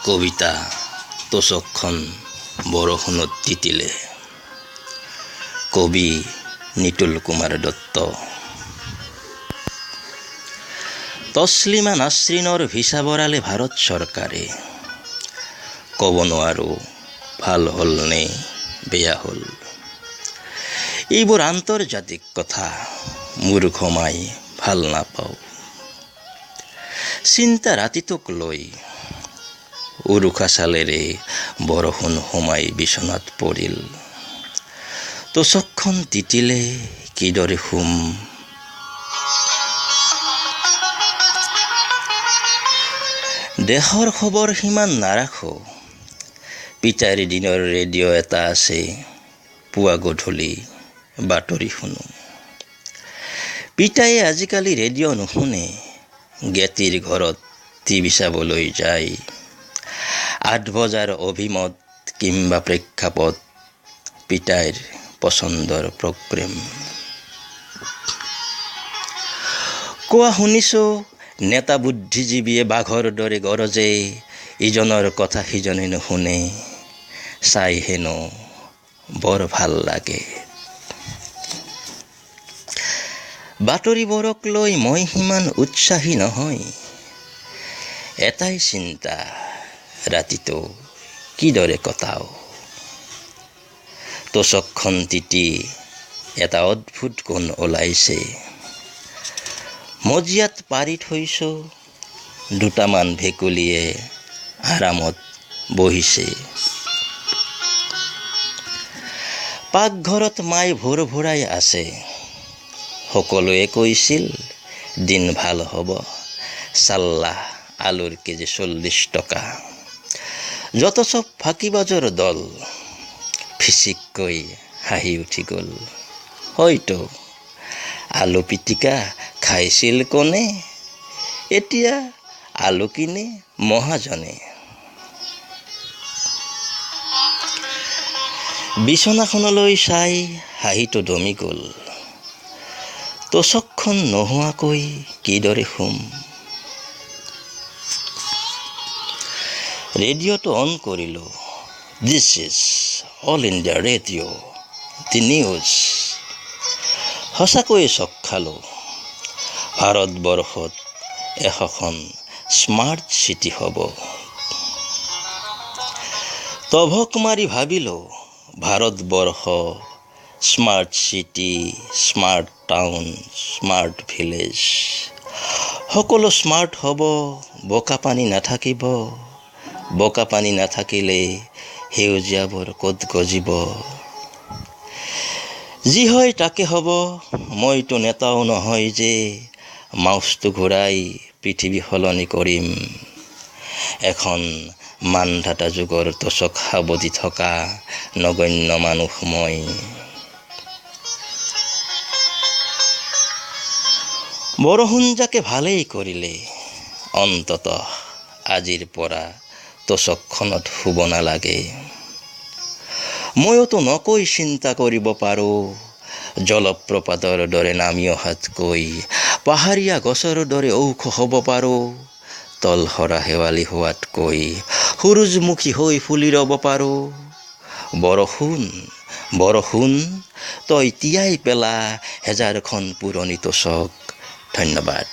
কবিতা তোষকখন বৰষুণত তিতিলে। কবি নিতুল কুমাৰ দত্ত। তছলিমা নাছৰিনৰ ভিছা বৰালে ভাৰত চৰকাৰে। ক'ব নোৱাৰোঁ ভাল হ'ল নে বেয়া হ'ল। এইবোৰ আন্তৰ্জাতিক কথা, মোৰ ঘমাই ভাল নাপাওঁ। চিন্তা ৰাতিটোক লৈ উৰুকা ছালেৰে বৰষুণ সোমাই বিচনাত পৰিল। তোষকখন তিতিলে কিদৰে শুম। দেশৰ খবৰ সিমান নাৰাখোঁ। পিতাৰ দিনৰ ৰেডিঅ' এটা আছে, পুৱা গধূলি বাতৰি শুনো। পিতায়ে আজিকালি ৰেডিঅ' নুশুনে, গেতিৰ ঘৰত টিভি চাবলৈ যায়। 8 বজাৰ অভিমত কিম্বা প্ৰেক্ষাপট পিতাইৰ পচন্দৰ প্ৰগ্ৰেম। কোৱা শুনিছোঁ নেতা বুদ্ধিজীৱীয়ে বাঘৰ দৰে গৰজে, ইজনৰ কথা সিজনে নুশুনে, চাই হেনো বৰ ভাল লাগে। বাতৰিবোৰক লৈ মই সিমান উৎসাহী নহয়। এটাই চিন্তা, ৰাতিটো কিদৰে কটাও। তোষকখন তিতি এটা অদ্ভুত গুণ ওলাইছে। মজিয়াত পাৰি থৈছোঁ, দুটামান ভেকুলীয়ে আৰামত বহিছে। পাকঘৰত মাই ভোৰ ভোৰাই আছে। সকলোৱে কৈছিল দিন ভাল হ'ব। চাল্লা আলুৰ কেজি 40 টকা। যত চব ফাঁকিবাজৰ দল, ফিচিককৈ হাঁহি উঠি গ'ল। হয়তো আলু পিটিকা খাইছিল কোনে, এতিয়া আলু কিনে মহাজনে। বিচনাখনলৈ চাই হাঁহিটো দমি গ'ল। তোষকখন নোহোৱাকৈ কিদৰে শুম। ৰেডিঅ'টো অন কৰিলোঁ। This is all India radio', the news. সঁচাকৈয়ে চক খালোঁ। ভাৰতবৰ্ষত 100খন স্মাৰ্ট চিটি হ'ব। তভক মাৰি ভাবিলোঁ, Bharatvarsha smart city, smart town, smart village. সকলো স্মাৰ্ট হ'ব, বোকা পানী নাথাকিব। বোকা পানী নাথাকিলে সেউজীয়াবোৰ ক'ত গজিব। যি হয় তাকে হ'ব। মইতো নেতাও নহয় যে মাউচটো ঘূৰাই পৃথিৱী সলনি কৰিম। এখন মানধাতা যুগৰ তোষক সাবটি থকা নগণ্য মানুহ মই। বৰষুণ জাকে ভালেই কৰিলে, অন্ততঃ আজিৰ পৰা তোষকখনত শুব নালাগে। ময়োতো নকৈ চিন্তা কৰিব পাৰোঁ, জলপ্ৰপাতৰ দৰে নামি অহাতকৈ পাহাৰীয়া গছৰ দৰে ওখ হ'ব পাৰোঁ। তলসৰা শেৱালি হোৱাতকৈ সূৰুযমুখী হৈ ফুলি ৰ'ব পাৰোঁ। বৰষুণ বৰষুণ, তই তিয়াই পেলা 1000খন পুৰণি তোষক। ধন্যবাদ।